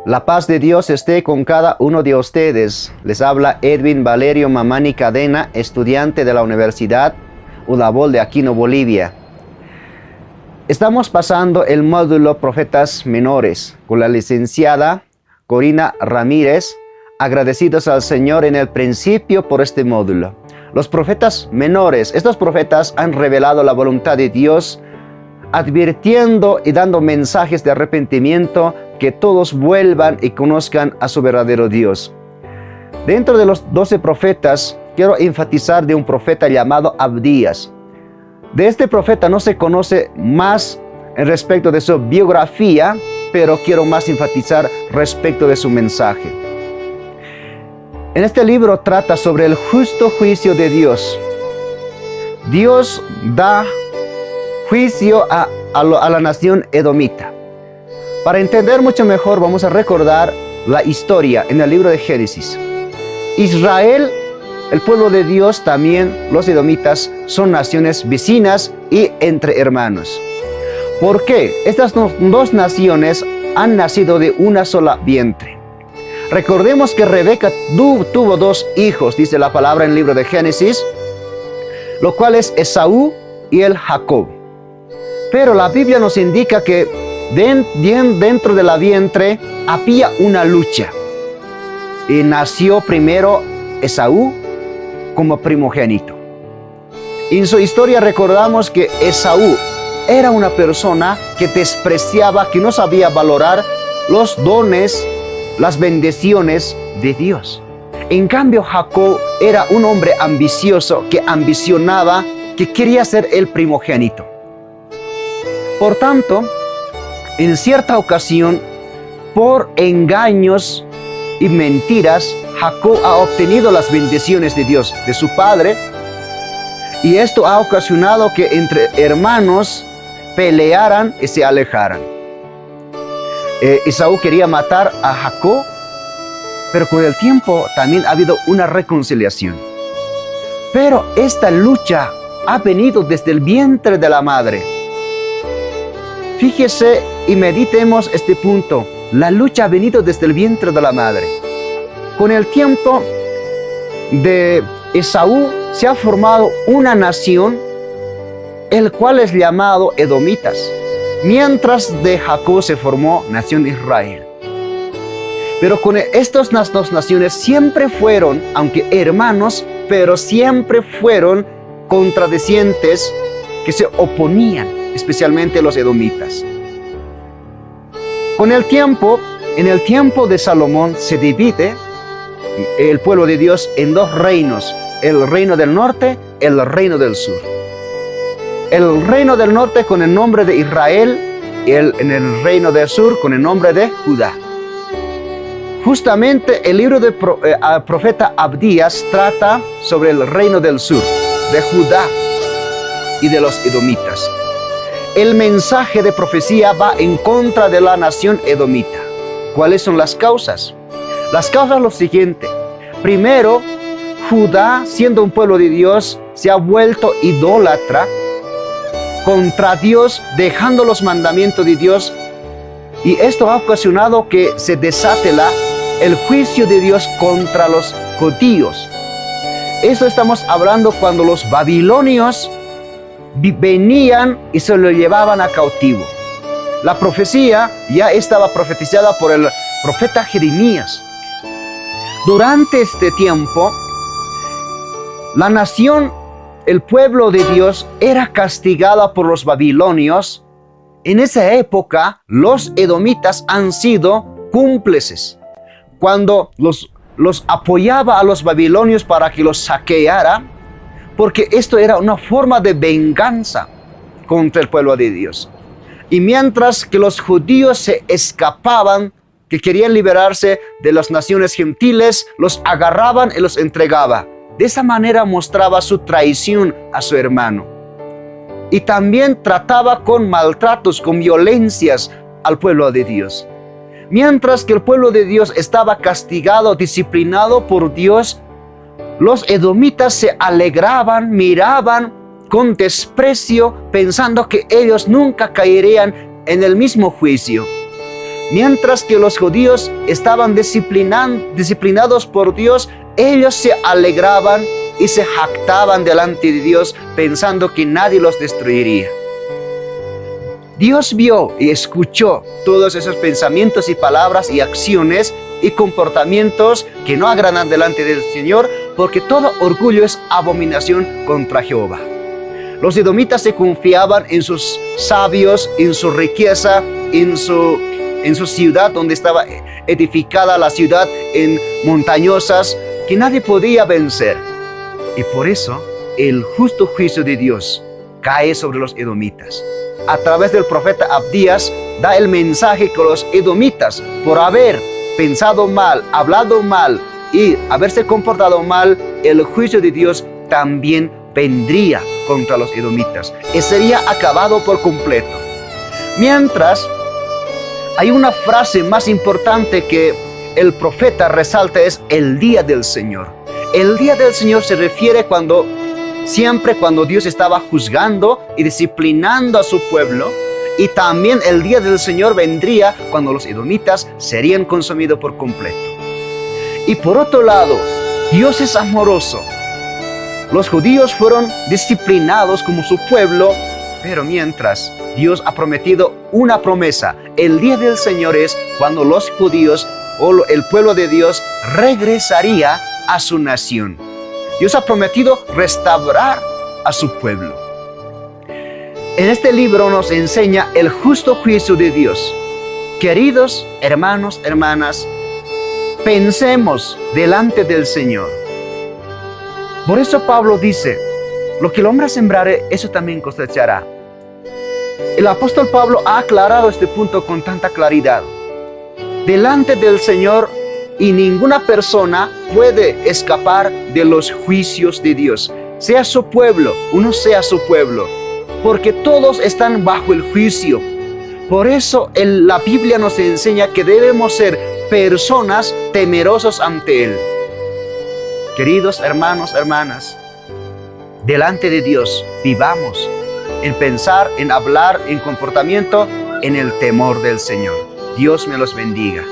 La paz de Dios esté con cada uno de ustedes. Les habla Edwin Valerio Mamani Cadena, estudiante de la Universidad Udabol de Aquino, Bolivia. Estamos pasando el módulo Profetas Menores con la licenciada Corina Ramírez, agradecidos al Señor en el principio por este módulo. Los profetas menores, estos profetas han revelado la voluntad de Dios, advirtiendo y dando mensajes de arrepentimiento, que todos vuelvan y conozcan a su verdadero Dios. Dentro de los 12 profetas, quiero enfatizar de un profeta llamado Abdías. De este profeta no se conoce más en respecto de su biografía, pero quiero más enfatizar respecto de su mensaje. En este libro trata sobre el justo juicio de Dios. Dios da juicio a la nación edomita. Para entender mucho mejor, vamos a recordar la historia en el libro de Génesis. Israel, el pueblo de Dios, también los edomitas, son naciones vecinas y entre hermanos. ¿Por qué? Estas dos naciones han nacido de una sola vientre. Recordemos que Rebeca tuvo 2 hijos, dice la palabra en el libro de Génesis, lo cual es Esaú y el Jacob. Pero la Biblia nos indica que dentro de la vientre había una lucha. Y nació primero Esaú como primogénito. En su historia recordamos que Esaú era una persona que despreciaba, que no sabía valorar los dones, las bendiciones de Dios. En cambio, Jacob era un hombre ambicioso que ambicionaba, que quería ser el primogénito. Por tanto, en cierta ocasión, por engaños y mentiras, Jacob ha obtenido las bendiciones de Dios, de su padre, y esto ha ocasionado que entre hermanos pelearan y se alejaran. Esaú quería matar a Jacob, pero con el tiempo también ha habido una reconciliación. Pero esta lucha ha venido desde el vientre de la madre. Fíjese y meditemos este punto. La lucha ha venido desde el vientre de la madre. Con el tiempo de Esaú se ha formado una nación, el cual es llamado edomitas, mientras de Jacob se formó nación de Israel. Pero con estas dos naciones siempre fueron, aunque hermanos, pero siempre fueron contradicientes que se oponían, especialmente los edomitas. Con el tiempo, en el tiempo de Salomón se divide el pueblo de Dios en 2 reinos, el reino del norte, el reino del sur. El reino del norte con el nombre de Israel y en el reino del sur con el nombre de Judá. Justamente el libro del profeta Abdías trata sobre el reino del sur, de Judá y de los edomitas. El mensaje de profecía va en contra de la nación edomita. ¿Cuáles son las causas? Las causas son lo siguiente. Primero, Judá, siendo un pueblo de Dios, se ha vuelto idólatra contra Dios, dejando los mandamientos de Dios. Y esto ha ocasionado que se desate el juicio de Dios contra los judíos. Eso estamos hablando cuando los babilonios venían y se lo llevaban a cautivo. La profecía ya estaba profetizada por el profeta Jeremías. Durante este tiempo, la nación, el pueblo de Dios, era castigada por los babilonios. En esa época, los edomitas han sido cómplices. Cuando los apoyaba a los babilonios para que los saqueara, porque esto era una forma de venganza contra el pueblo de Dios. Y mientras que los judíos se escapaban, que querían liberarse de las naciones gentiles, los agarraban y los entregaba. De esa manera mostraba su traición a su hermano. Y también trataba con maltratos, con violencias al pueblo de Dios. Mientras que el pueblo de Dios estaba castigado, disciplinado por Dios, los edomitas se alegraban, miraban con desprecio, pensando que ellos nunca caerían en el mismo juicio. Mientras que los judíos estaban disciplinados por Dios, ellos se alegraban y se jactaban delante de Dios pensando que nadie los destruiría. Dios vio y escuchó todos esos pensamientos y palabras y acciones y comportamientos que no agradan delante del Señor, porque todo orgullo es abominación contra Jehová. Los edomitas se confiaban en sus sabios, en su riqueza, en su ciudad donde estaba edificada la ciudad en montañosas que nadie podía vencer. Y por eso el justo juicio de Dios cae sobre los edomitas. A través del profeta Abdías da el mensaje que los edomitas, por haber pensado mal, hablado mal y haberse comportado mal, el juicio de Dios también vendría contra los edomitas y sería acabado por completo. Mientras, hay una frase más importante que el profeta resalta, es el día del Señor. El día del Señor se refiere siempre cuando Dios estaba juzgando y disciplinando a su pueblo, y también el día del Señor vendría cuando los edomitas serían consumidos por completo. Y por otro lado, Dios es amoroso. Los judíos fueron disciplinados como su pueblo, pero mientras Dios ha prometido una promesa, el día del Señor es cuando los judíos o el pueblo de Dios regresaría a su nación. Dios ha prometido restaurar a su pueblo. En este libro nos enseña el justo juicio de Dios. Queridos hermanos, hermanas, pensemos delante del Señor. Por eso Pablo dice, lo que el hombre sembrare, eso también cosechará. El apóstol Pablo ha aclarado este punto con tanta claridad. Delante del Señor, y ninguna persona puede escapar de los juicios de Dios, sea su pueblo o no sea su pueblo, porque todos están bajo el juicio. Por eso la Biblia nos enseña que debemos ser personas temerosas ante Él. Queridos hermanos, hermanas, delante de Dios vivamos en pensar, en hablar, en comportamiento, en el temor del Señor. Dios me los bendiga.